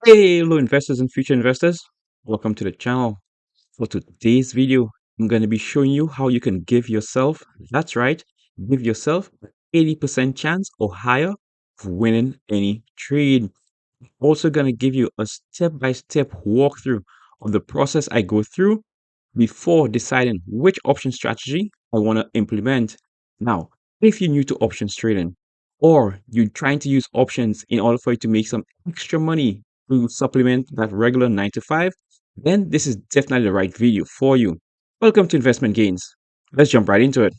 Hey, hello investors and future investors. Welcome to the channel. For today's video, I'm going to be showing you how you can give yourself, that's right, give yourself an 80% chance or higher of winning any trade. Also going to give you a step-by-step walkthrough of the process I go through before deciding which option strategy I want to implement. Now, if you're new to options trading or you're trying to use options in order for you to make some extra money to supplement that regular 9 to 5, then this is definitely the right video for you. Welcome to Investment Gains. Let's jump right into it.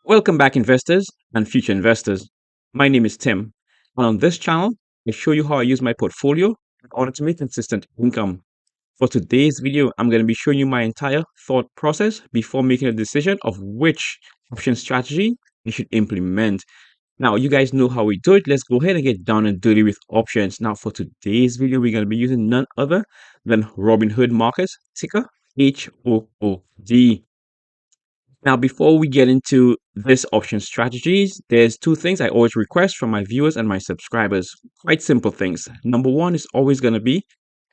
Welcome back, investors and future investors. My name is Tim, and on this channel, I show you how I use my portfolio in order to make consistent income. For today's video, I'm going to be showing you my entire thought process before making a decision of which option strategy you should implement. Now, you guys know how we do it. Let's go ahead and get down and dirty with options. Now, for today's video, we're going to be using none other than Robinhood Markets, ticker HOOD. Now, before we get into this option strategies, there's two things I always request from my viewers and my subscribers. Quite simple things. Number one is always going to be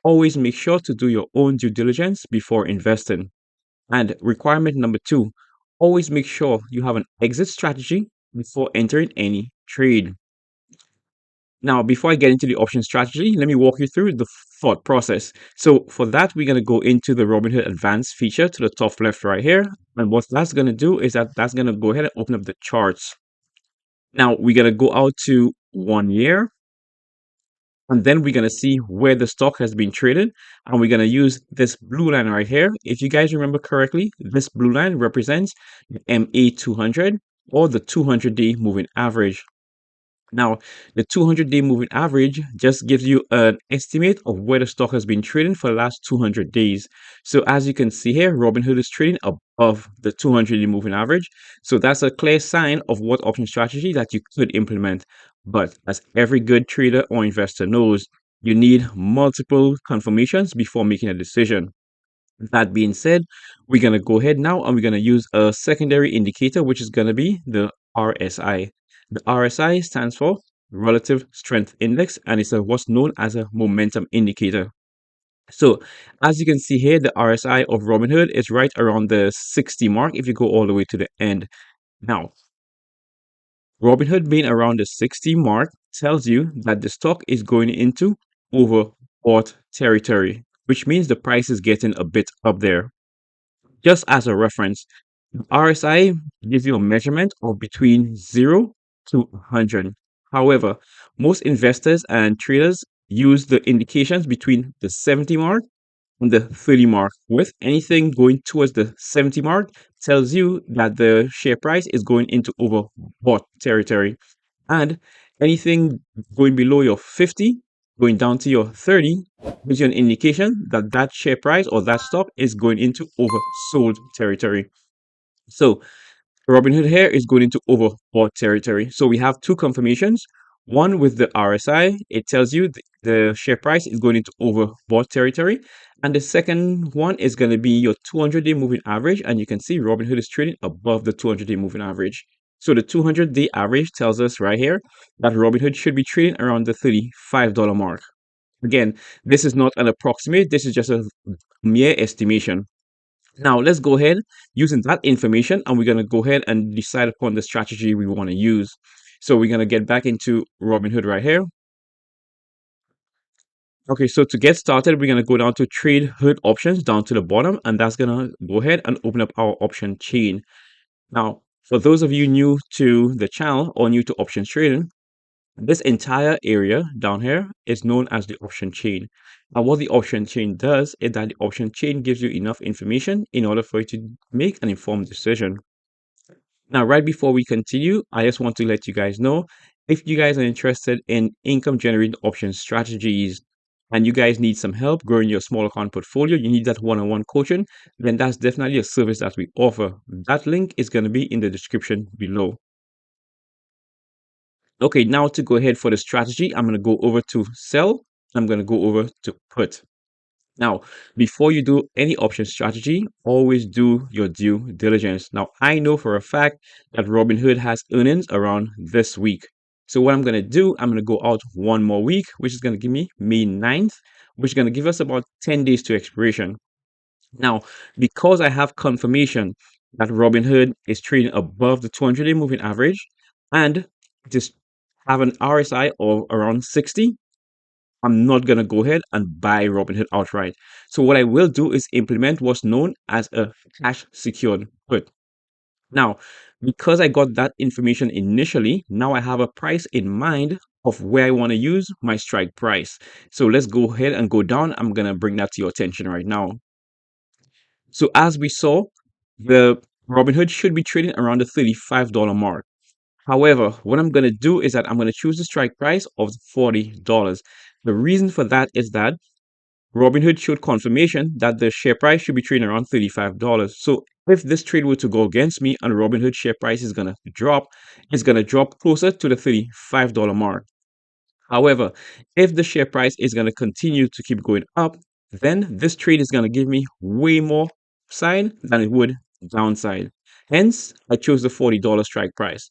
always make sure to do your own due diligence before investing. And requirement number two, always make sure you have an exit strategy before entering any trade. Now, before I get into the option strategy, let me walk you through the thought process. So for that, we're going to go into the Robinhood Advanced feature to the top left right here. And what that's going to do is that's going to go ahead and open up the charts. Now, we're going to go out to 1 year. And then we're going to see where the stock has been traded. And we're going to use this blue line right here. If you guys remember correctly, this blue line represents the MA200 or the 200-day moving average. Now, the 200-day moving average just gives you an estimate of where the stock has been trading for the last 200 days. So as you can see here, Robinhood is trading above the 200-day moving average. So that's a clear sign of what option strategy that you could implement. But as every good trader or investor knows, you need multiple confirmations before making a decision. That being said, we're going to go ahead now and we're going to use a secondary indicator, which is going to be the RSI. The RSI stands for Relative Strength Index, and it's what's known as a momentum indicator. So, as you can see here, the RSI of Robinhood is right around the 60 mark if you go all the way to the end. Now, Robinhood being around the 60 mark tells you that the stock is going into overbought territory, which means the price is getting a bit up there. Just as a reference, RSI gives you a measurement of between 0 to 100. However, most investors and traders use the indications between the 70 mark and the 30 mark, with anything going towards the 70 mark tells you that the share price is going into overbought territory. And anything going below your 50, going down to your 30, gives you an indication that that share price or that stock is going into oversold territory. So Robinhood here is going into overbought territory. So we have two confirmations. One with the RSI, it tells you the share price is going into overbought territory. And the second one is going to be your 200-day moving average. And you can see Robinhood is trading above the 200-day moving average. So the 200-day average tells us right here that Robinhood should be trading around the $35 mark. Again, this is not an approximate, this is just a mere estimation. Now, let's go ahead using that information and we're going to go ahead and decide upon the strategy we want to use. So we're going to get back into Robinhood right here. Okay, so to get started, we're going to go down to Trade Hood Options down to the bottom, and that's going to go ahead and open up our option chain. Now, for those of you new to the channel or new to options trading, this entire area down here is known as the option chain. And what the option chain does is that the option chain gives you enough information in order for you to make an informed decision. Now, right before we continue, I just want to let you guys know, if you guys are interested in income generating option strategies and you guys need some help growing your small account portfolio, you need that one-on-one coaching, then that's definitely a service that we offer. That link is going to be in the description below. Okay, now to go ahead for the strategy, I'm going to go over to sell. I'm going to go over to put. Now, before you do any option strategy, always do your due diligence. Now, I know for a fact that Robinhood has earnings around this week. So what I'm going to do, I'm going to go out one more week, which is going to give me May 9th, which is going to give us about 10 days to expiration. Now, because I have confirmation that Robinhood is trading above the 200-day moving average and it is have an RSI of around 60, I'm not going to go ahead and buy Robinhood outright. So what I will do is implement what's known as a cash secured put. Now, because I got that information initially, now I have a price in mind of where I want to use my strike price. So let's go ahead and go down. I'm going to bring that to your attention right now. So as we saw, the Robinhood should be trading around the $35 mark. However, what I'm going to do is that I'm going to choose the strike price of $40. The reason for that is that Robinhood showed confirmation that the share price should be trading around $35. So if this trade were to go against me and Robinhood share price is going to drop, it's going to drop closer to the $35 mark. However, if the share price is going to continue to keep going up, then this trade is going to give me way more side than it would downside. Hence, I chose the $40 strike price.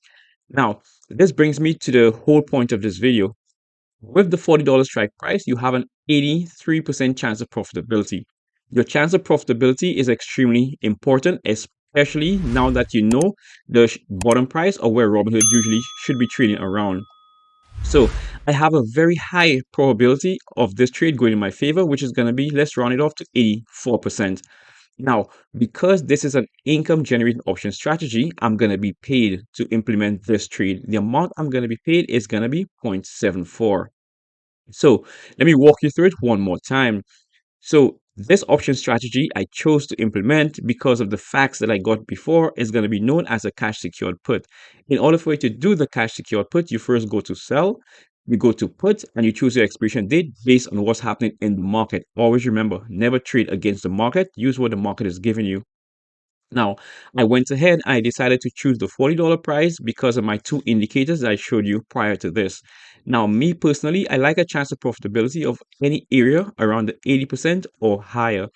Now, this brings me to the whole point of this video. With the $40 strike price, you have an 83% chance of profitability. Your chance of profitability is extremely important, especially now that you know the bottom price or where Robinhood usually should be trading around. So I have a very high probability of this trade going in my favor, which is going to be, let's round it off to 84%. Now, because this is an income generating option strategy, I'm going to be paid to implement this trade. The amount I'm going to be paid is going to be 0.74. So let me walk you through it one more time. So this option strategy I chose to implement because of the facts that I got before is going to be known as a cash secured put. In order for you to do the cash secured put, you first go to sell, you go to put, and you choose your expiration date based on what's happening in the market. Always remember, never trade against the market. Use what the market is giving you. Now, I went ahead and I decided to choose the $40 price because of my two indicators that I showed you prior to this. Now, me personally, I like a chance of profitability of any area around the 80% or higher.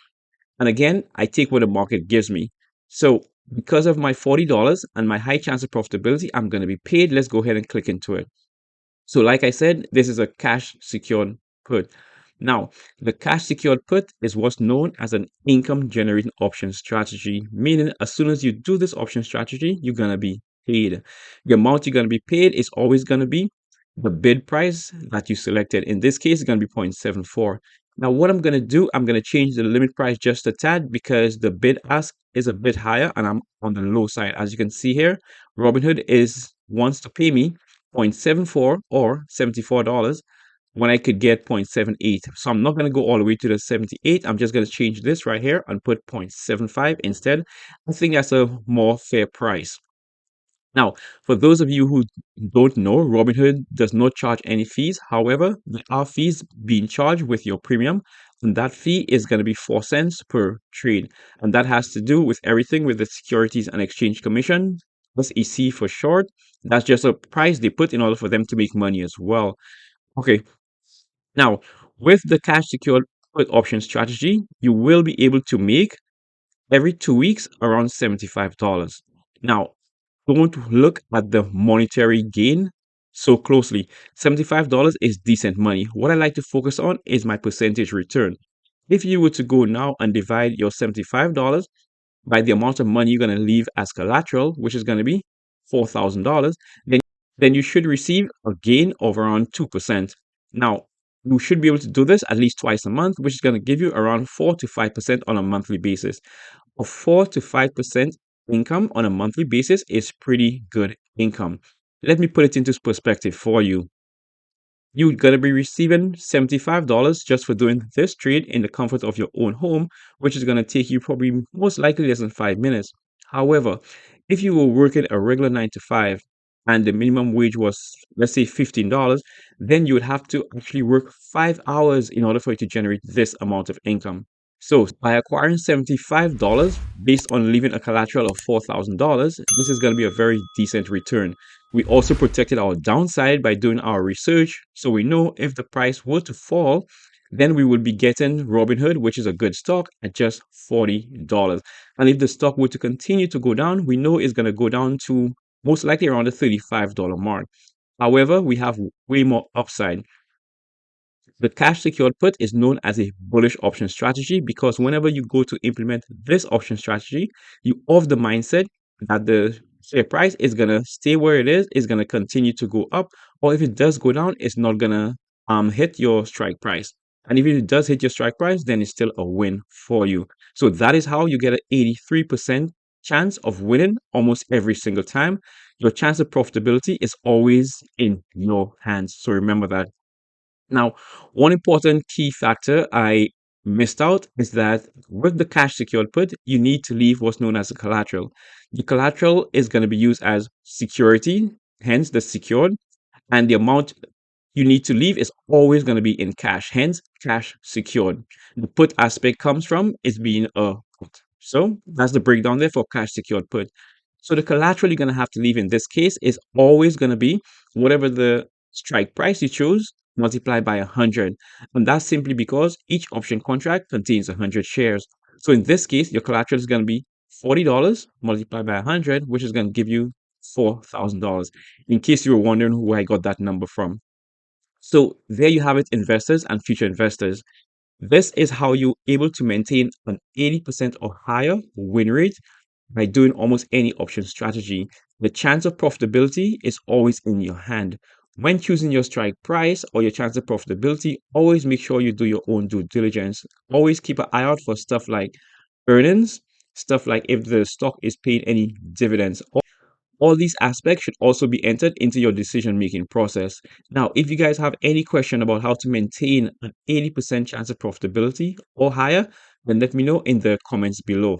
And again, I take what the market gives me. So because of my $40 and my high chance of profitability, I'm going to be paid. Let's go ahead and click into it. So like I said, this is a cash secured put. Now, the cash secured put is what's known as an income generating option strategy, meaning as soon as you do this option strategy, you're going to be paid. The amount you're going to be paid is always going to be the bid price that you selected. In this case, it's going to be 0.74. Now, what I'm going to do, I'm going to change the limit price just a tad because the bid ask is a bit higher and I'm on the low side. As you can see here, Robinhood wants to pay me 0.74 or $74 when I could get 0.78. So I'm not going to go all the way to the 78. I'm just going to change this right here and put 0.75 instead. I think that's a more fair price. Now, for those of you who don't know, Robinhood does not charge any fees. However, there are fees being charged with your premium, and that fee is going to be 4 cents per trade. And that has to do with everything with the Securities and Exchange Commission, SEC for short. That's just a price they put in order for them to make money as well. Okay, now with the cash secured put option strategy, you will be able to make every 2 weeks around $75. Now, don't look at the monetary gain so closely. $75 is decent money. What I like to focus on is my percentage return. If you were to go now and divide your $75 by the amount of money you're going to leave as collateral, which is going to be $4,000, then you should receive a gain of around 2%. Now, you should be able to do this at least twice a month, which is going to give you around 4 to 5% on a monthly basis. A 4 to 5% income on a monthly basis is pretty good income. Let me put it into perspective for you. You're going to be receiving $75 just for doing this trade in the comfort of your own home, which is going to take you probably most likely less than 5 minutes. However, if you were working a regular 9 to 5 and the minimum wage was, let's say, $15, then you would have to actually work 5 hours in order for you to generate this amount of income. So by acquiring $75 based on leaving a collateral of $4,000, this is going to be a very decent return. We also protected our downside by doing our research, so we know if the price were to fall, then we would be getting Robinhood, which is a good stock, at just $40. And if the stock were to continue to go down, we know it's going to go down to most likely around the $35 mark. However, we have way more upside. The cash secured put is known as a bullish option strategy because whenever you go to implement this option strategy, you have the mindset that the share price is going to stay where it is going to continue to go up, or if it does go down, it's not going to hit your strike price. And if it does hit your strike price, then it's still a win for you. So that is how you get an 83% chance of winning almost every single time. Your chance of profitability is always in your hands. So remember that. Now, one important key factor I missed out is that with the cash secured put, you need to leave what's known as a collateral. The collateral is going to be used as security, hence the secured, and the amount you need to leave is always going to be in cash, hence cash secured. The put aspect comes from is being a put. So that's the breakdown there for cash secured put. So the collateral you're going to have to leave in this case is always going to be whatever the strike price you chose multiplied by 100. And that's simply because each option contract contains 100 shares. So in this case, your collateral is going to be $40 multiplied by 100, which is going to give you $4,000. In case you were wondering where I got that number from. So there you have it, investors and future investors. This is how you're able to maintain an 80% or higher win rate by doing almost any option strategy. The chance of profitability is always in your hand. When choosing your strike price or your chance of profitability, always make sure you do your own due diligence. Always keep an eye out for stuff like earnings, stuff like if the stock is paying any dividends. All these aspects should also be entered into your decision making process. Now, if you guys have any question about how to maintain an 80% chance of profitability or higher, then let me know in the comments below.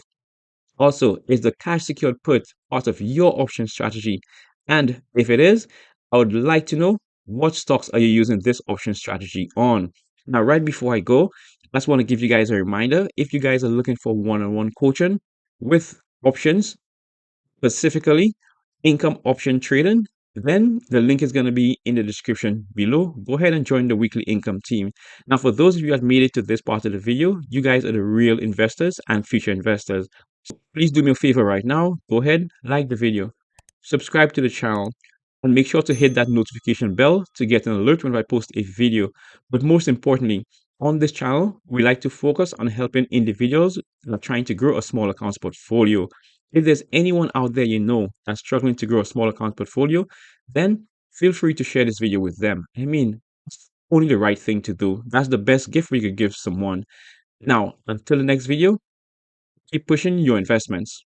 Also, is the cash secured put part of your option strategy? And if it is, I would like to know what stocks are you using this option strategy on? Now, right before I go, I just want to give you guys a reminder. If you guys are looking for one-on-one coaching with options, specifically income option trading, then the link is going to be in the description below. Go ahead and join the weekly income team. Now, for those of you that made it to this part of the video, you guys are the real investors and future investors. Please do me a favor right now. Go ahead, like the video, subscribe to the channel, and make sure to hit that notification bell to get an alert when I post a video. But most importantly, on this channel, we like to focus on helping individuals that are trying to grow a small accounts portfolio. If there's anyone out there you know that's struggling to grow a small account portfolio, then feel free to share this video with them. I mean, it's only the right thing to do. That's the best gift we could give someone. Now, until the next video, keep pushing your investments.